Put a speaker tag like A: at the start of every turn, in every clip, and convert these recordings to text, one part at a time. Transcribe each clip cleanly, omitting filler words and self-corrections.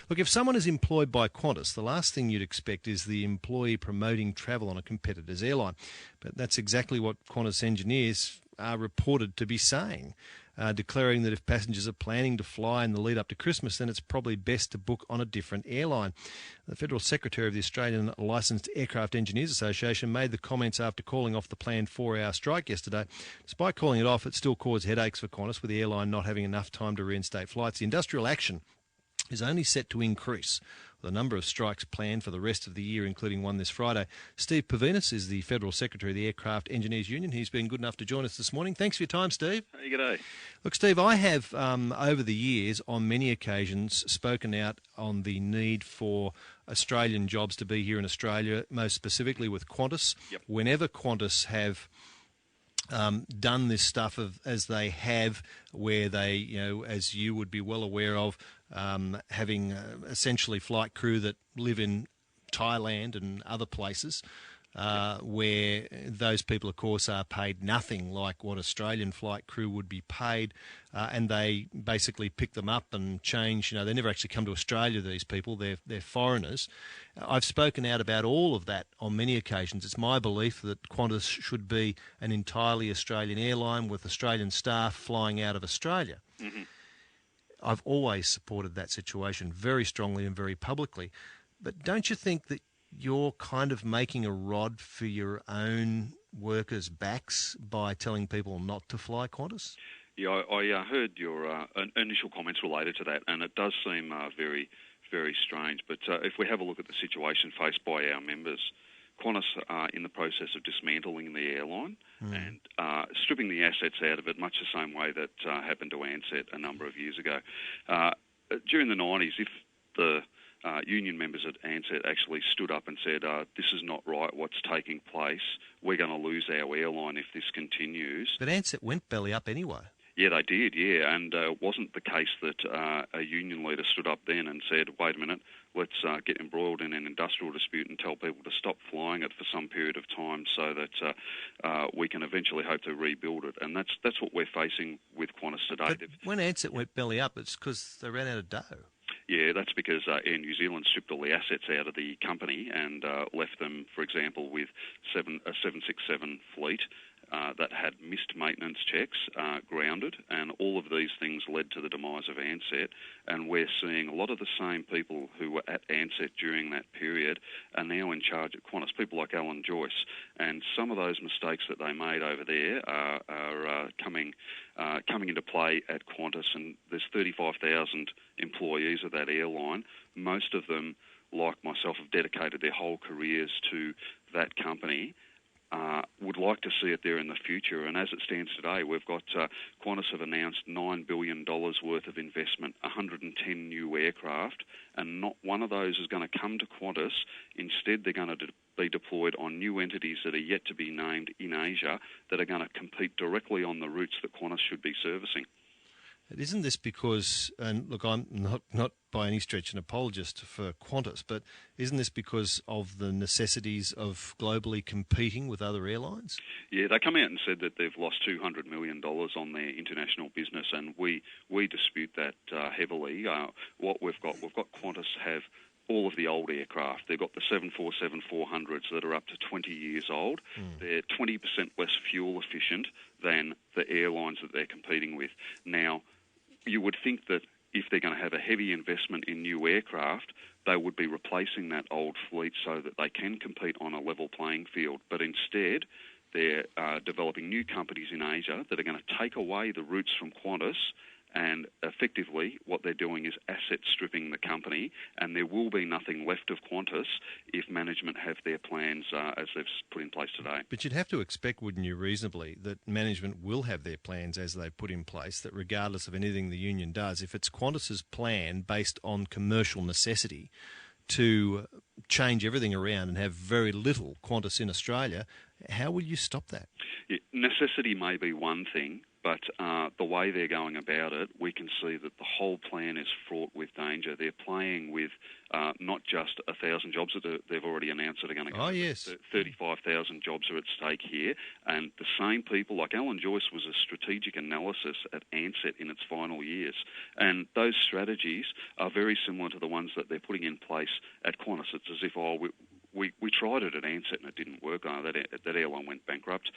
A: Look, if someone is employed by Qantas, the last thing you'd expect is the employee promoting travel on a competitor's airline. But that's exactly what Qantas engineers are reported to be saying, declaring that if passengers are planning to fly in the lead up to Christmas, then it's probably best to book on a different airline. The Federal Secretary of the Australian Licensed Aircraft Engineers Association made the comments after calling off the planned 4-hour strike yesterday. Despite calling it off, it still caused headaches for Qantas, with the airline not having enough time to reinstate flights. The industrial action is only set to increase, with a number of strikes planned for the rest of the year, including one this Friday. Steve Purvinas is the Federal Secretary of the Aircraft Engineers Union. He's been good enough to join us this morning. Thanks for your time, Steve.
B: Hey, g'day.
A: Look, Steve, I have, over the years, on many occasions, spoken out on the need for Australian jobs to be here in Australia, most specifically with Qantas.
B: Yep.
A: Whenever Qantas have done this stuff as they have, where they, as you would be well aware of, having essentially flight crew that live in Thailand and other places, where those people, of course, are paid nothing like what Australian flight crew would be paid, and they basically pick them up and change. They never actually come to Australia, these people. They're foreigners. I've spoken out about all of that on many occasions. It's my belief that Qantas should be an entirely Australian airline with Australian staff flying out of Australia.
B: Mm-hmm.
A: I've always supported that situation very strongly and very publicly. But don't you think that you're kind of making a rod for your own workers' backs by telling people not to fly Qantas?
B: Yeah, I heard your initial comments related to that, and it does seem very, very strange. But if we have a look at the situation faced by our members, Qantas are in the process of dismantling the airline and stripping the assets out of it, much the same way that happened to Ansett a number of years ago. During the 90s, if the union members at Ansett actually stood up and said, this is not right, what's taking place, we're going to lose our airline if this continues.
A: But Ansett went belly up anyway.
B: Yeah, they did, yeah, and it wasn't the case that a union leader stood up then and said, wait a minute, let's get embroiled in an industrial dispute and tell people to stop flying it for some period of time so that we can eventually hope to rebuild it. And that's what we're facing with Qantas today.
A: But when Ansett went belly up, it's because they ran out of dough.
B: Yeah, that's because Air New Zealand stripped all the assets out of the company and left them, for example, with a 767 fleet that had missed maintenance checks, grounded, and all of these things led to the demise of Ansett. And we're seeing a lot of the same people who were at Ansett during that period are now in charge at Qantas, people like Alan Joyce. And some of those mistakes that they made over there are coming into play at Qantas, and there's 35,000 employees of that airline. Most of them, like myself, have dedicated their whole careers to that company. Would like to see it there in the future, and as it stands today, we've got Qantas have announced $9 billion worth of investment, 110 new aircraft, and not one of those is going to come to Qantas. Instead, they're going to be deployed on new entities that are yet to be named in Asia that are going to compete directly on the routes that Qantas should be servicing.
A: Isn't this because, and look, I'm not by any stretch an apologist for Qantas, but isn't this because of the necessities of globally competing with other airlines? Yeah,
B: they come out and said that they've lost $200 million on their international business, and we dispute that heavily. What we've got Qantas have all of the old aircraft. They've got the 747-400s that are up to 20 years old. They're 20% less fuel efficient than the airlines that they're competing with. Now, you would think that if they're going to have a heavy investment in new aircraft, they would be replacing that old fleet so that they can compete on a level playing field. But instead, they're developing new companies in Asia that are going to take away the routes from Qantas, and effectively what they're doing is asset stripping the company, and there will be nothing left of Qantas if management have their plans as they've put in place today.
A: But you'd have to expect, wouldn't you, reasonably, that management will have their plans as they put in place, that regardless of anything the union does, if it's Qantas's plan based on commercial necessity to change everything around and have very little Qantas in Australia, how will you stop that?
B: Yeah, necessity may be one thing, But the way they're going about it, we can see that the whole plan is fraught with danger. They're playing with not just 1,000 jobs that they've already announced that are going to go.
A: Oh, yes.
B: 35,000 jobs are at stake here. And the same people, like Alan Joyce was a strategic analysis at Ansett in its final years. And those strategies are very similar to the ones that they're putting in place at Qantas. It's as if, we tried it at Ansett and it didn't work. That airline went bankrupt.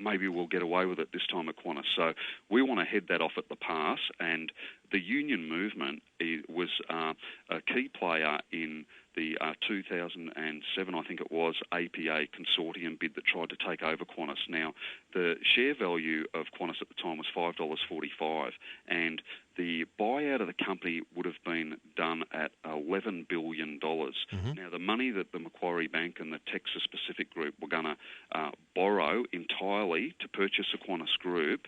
B: Maybe we'll get away with it this time at Qantas. So we want to head that off at the pass. And the union movement was a key player in the 2007, I think it was, APA consortium bid that tried to take over Qantas. Now, the share value of Qantas at the time was $5.45, and the buyout of the company would have been done at $11 billion. Mm-hmm. Now, the money that the Macquarie Bank and the Texas Pacific Group were going to borrow entirely to purchase the Qantas Group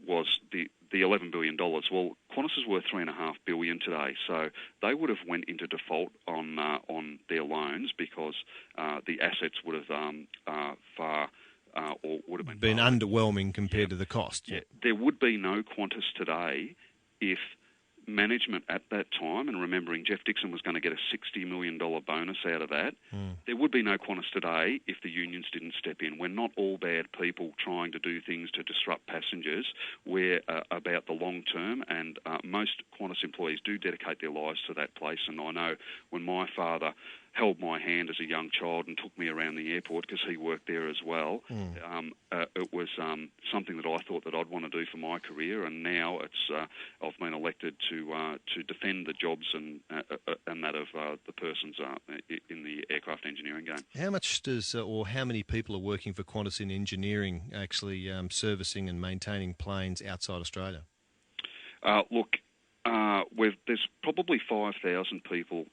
B: was the $11 billion. Well, Qantas is worth $3.5 billion today, so they would have went into default on their loans because the assets would have would have been
A: underwhelming compared to the cost.
B: Yeah, there would be no Qantas today if management at that time, and remembering Jeff Dixon was going to get a $60 million bonus out of that, there would be no Qantas today if the unions didn't step in. We're not all bad people trying to do things to disrupt passengers. We're about the long term, and most Qantas employees do dedicate their lives to that place. And I know when my father held my hand as a young child and took me around the airport because he worked there as well. It was something that I thought that I'd want to do for my career, and now it's I've been elected to defend the jobs and that of the persons in the aircraft engineering game.
A: How much does or how many people are working for Qantas in engineering, actually servicing and maintaining planes outside Australia?
B: There's probably 5,000 people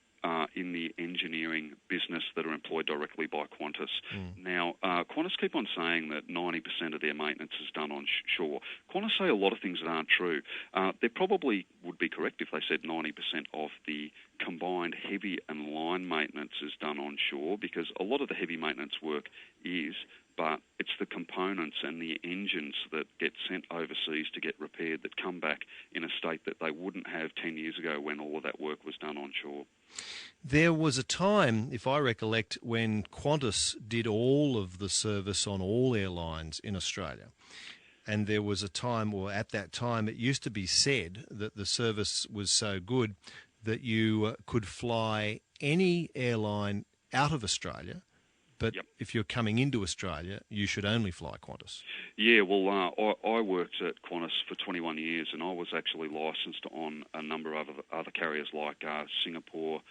B: in the engineering business that are employed directly by Qantas. Now, Qantas keep on saying that 90% of their maintenance is done on shore. Qantas say a lot of things that aren't true. They probably would be correct if they said 90% of the combined heavy and line maintenance is done on shore, because a lot of the heavy maintenance work is, but it's the components and the engines that get sent overseas to get repaired that come back in a state that they wouldn't have 10 years ago when all of that work was done on shore.
A: There was a time, if I recollect, when Qantas did all of the service on all airlines in Australia. And there was a time, or at that time, it used to be said that the service was so good that you could fly any airline out of Australia, but if you're coming into Australia, you should only fly Qantas. Yeah,
B: well, I worked at Qantas for 21 years, and I was actually licensed on a number of other carriers like Singapore,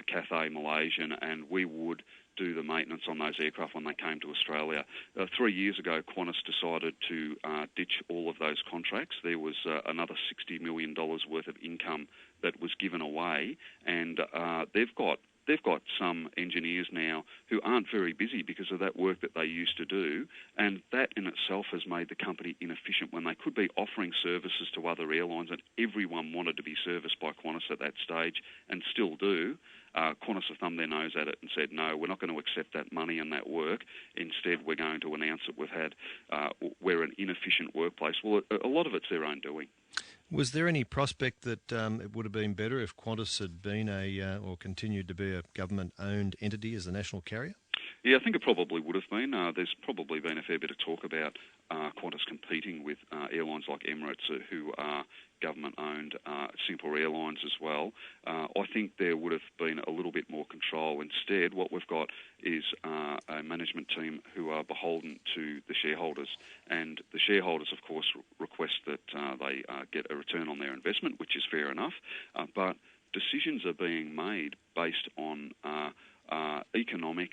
B: Cathay, Malaysian, and we would do the maintenance on those aircraft when they came to Australia. 3 years ago, Qantas decided to ditch all of those contracts. There was another $60 million worth of income that was given away, and they've got some engineers now who aren't very busy because of that work that they used to do, and that in itself has made the company inefficient when they could be offering services to other airlines, and everyone wanted to be serviced by Qantas at that stage and still do. Qantas have thumbed their nose at it and said, no, we're not going to accept that money and that work. Instead, we're going to announce that we're an inefficient workplace. Well, a lot of it's their own doing.
A: Was there any prospect that it would have been better if Qantas had been or continued to be a government-owned entity as a national carrier?
B: Yeah, I think it probably would have been. There's probably been a fair bit of talk about Qantas competing with airlines like Emirates, who are government-owned, Singapore Airlines as well. I think there would have been a little bit more control. Instead, what we've got is a management team who are beholden to the shareholders. And the shareholders, of course, request that they get a return on their investment, which is fair enough. But decisions are being made based on economic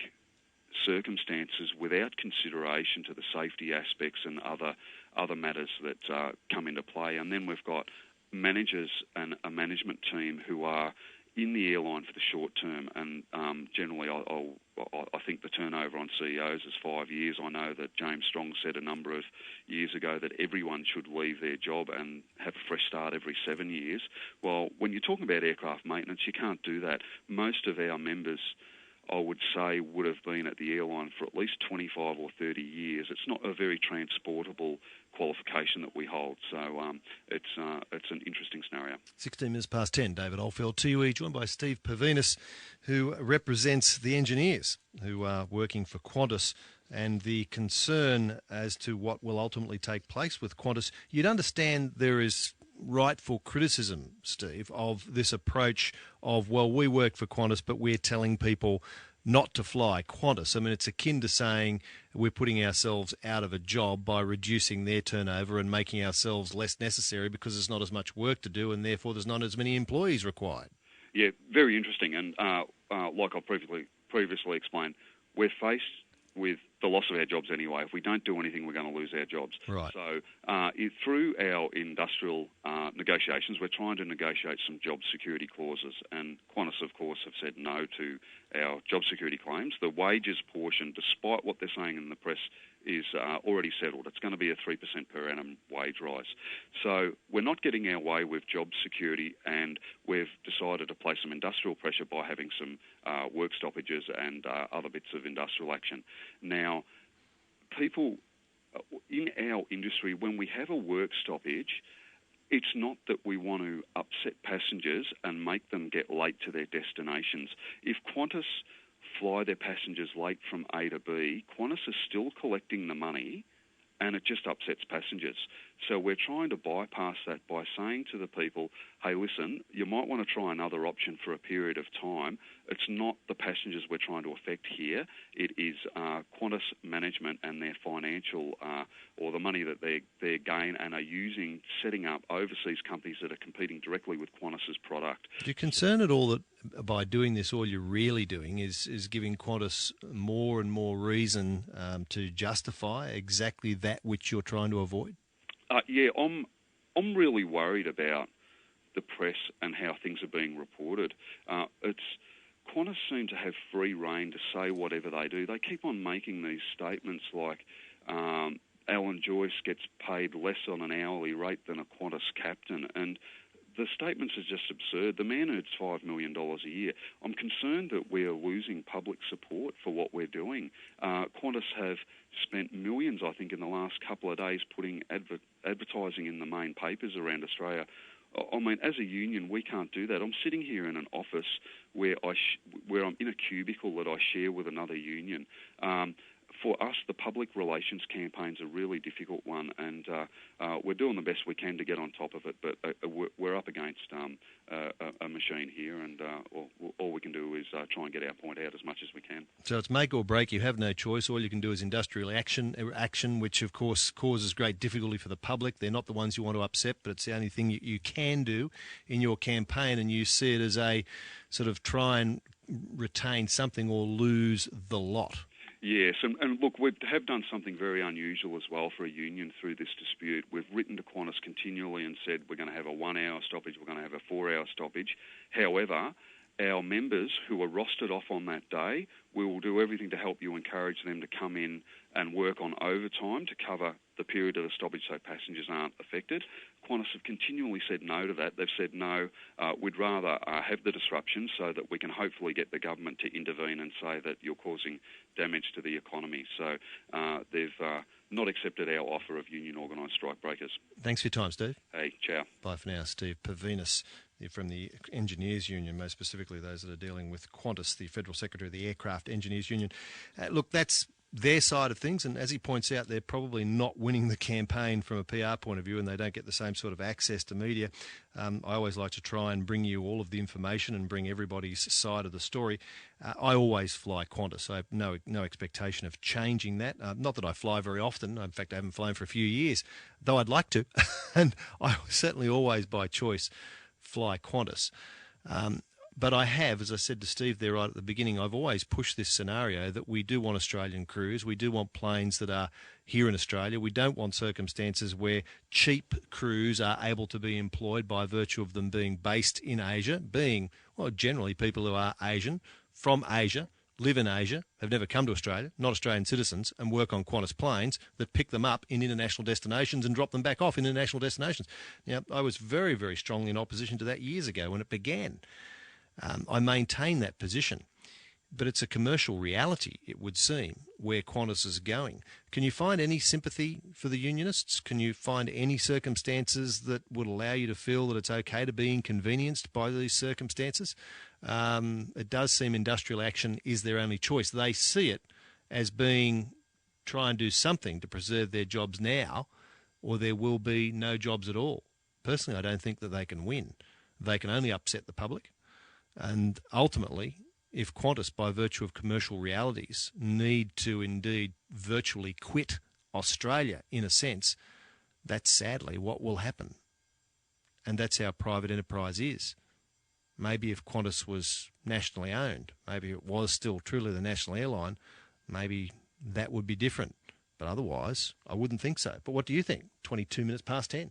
B: circumstances without consideration to the safety aspects and other matters that come into play. And then we've got managers and a management team who are in the airline for the short term, and generally I think the turnover on CEOs is 5 years. I know that James Strong said a number of years ago that everyone should leave their job and have a fresh start every 7 years. Well, when you're talking about aircraft maintenance, you can't do that. Most of our members, I would say, would have been at the airline for at least 25 or 30 years. It's not a very transportable qualification that we hold. So it's an interesting scenario.
A: 16 minutes past 10, David Oldfield, TUE, joined by Steve Purvinas, who represents the engineers who are working for Qantas, and the concern as to what will ultimately take place with Qantas. You'd understand there is rightful criticism, Steve, of this approach of, well, we work for Qantas, but we're telling people not to fly Qantas. I mean, it's akin to saying we're putting ourselves out of a job by reducing their turnover and making ourselves less necessary because there's not as much work to do and therefore there's not as many employees required.
B: Yeah, very interesting. And like I previously explained, we're faced with the loss of our jobs anyway. If we don't do anything, we're going to lose our jobs.
A: Right.
B: So through our industrial negotiations, we're trying to negotiate some job security clauses, and Qantas, of course, have said no to our job security claims. The wages portion, despite what they're saying in the press, is already settled. It's going to be a 3% per annum wage rise. So we're not getting our way with job security, and we've decided to place some industrial pressure by having some work stoppages and other bits of industrial action. Now, people in our industry, when we have a work stoppage, it's not that we want to upset passengers and make them get late to their destinations. If Qantas fly their passengers late from A to B, Qantas is still collecting the money, and it just upsets passengers. So we're trying to bypass that by saying to the people, hey, listen, you might want to try another option for a period of time. It's not the passengers we're trying to affect here. It is Qantas management and their financial or the money that they gain and are using, setting up overseas companies that are competing directly with Qantas's product.
A: Do you concern at all that by doing this, all you're really doing is giving Qantas more and more reason to justify exactly that which you're trying to avoid?
B: Yeah, I'm really worried about the press and how things are being reported. Qantas seem to have free rein to say whatever they do. They keep on making these statements like Alan Joyce gets paid less on an hourly rate than a Qantas captain, and the statements are just absurd. The man earns $5 million a year. I'm concerned that we are losing public support for what we're doing. Qantas have spent millions, I think, in the last couple of days putting advertising in the main papers around Australia. I mean, as a union, we can't do that. I'm sitting here in an office where I'm in a cubicle that I share with another union. For us, the public relations campaign's a really difficult one, and we're doing the best we can to get on top of it, but we're up against a machine here, and all we can do is try and get our point out as much as we can.
A: So it's make or break. You have no choice. All you can do is industrial action, which, of course, causes great difficulty for the public. They're not the ones you want to upset, but it's the only thing you can do in your campaign, and you see it as a sort of try and retain something or lose the lot.
B: Yes, and look, we have done something very unusual as well for a union through this dispute. We've written to Qantas continually and said we're going to have a 1 hour stoppage, we're going to have a 4 hour stoppage. However, our members who are rostered off on that day, we will do everything to help you encourage them to come in and work on overtime to cover the period of the stoppage so passengers aren't affected. Qantas have continually said no to that. They've said no, we'd rather have the disruption so that we can hopefully get the government to intervene and say that you're causing damage to the economy. So they've not accepted our offer of union organised strikebreakers.
A: Thanks for your time, Steve.
B: Hey, ciao.
A: Bye for now, Steve Purvinas from the Engineers Union, most specifically those that are dealing with Qantas, the Federal Secretary of the Aircraft Engineers Union. Look, that's their side of things, and as he points out, they're probably not winning the campaign from a PR point of view, and they don't get the same sort of access to media. I always like to try and bring you all of the information and bring everybody's side of the story. I always fly Qantas. I have no expectation of changing that. Not that I fly very often. In fact, I haven't flown for a few years, though I'd like to. And I certainly always, by choice, fly Qantas. But I have, as I said to Steve there right at the beginning, I've always pushed this scenario that we do want Australian crews. We do want planes that are here in Australia. We don't want circumstances where cheap crews are able to be employed by virtue of them being based in Asia, being, well, generally people who are Asian, from Asia, live in Asia, have never come to Australia, not Australian citizens, and work on Qantas planes that pick them up in international destinations and drop them back off in international destinations. Now, I was very, very strongly in opposition to that years ago when it began. I maintain that position. But it's a commercial reality, it would seem, where Qantas is going. Can you find any sympathy for the unionists? Can you find any circumstances that would allow you to feel that it's okay to be inconvenienced by these circumstances? It does seem industrial action is their only choice. They see it as being try and do something to preserve their jobs now, or there will be no jobs at all. Personally, I don't think that they can win. They can only upset the public. And ultimately, if Qantas, by virtue of commercial realities, need to indeed virtually quit Australia, in a sense, that's sadly what will happen. And that's how private enterprise is. Maybe if Qantas was nationally owned, maybe it was still truly the national airline, maybe that would be different. But otherwise, I wouldn't think so. But what do you think? 22 minutes past 10.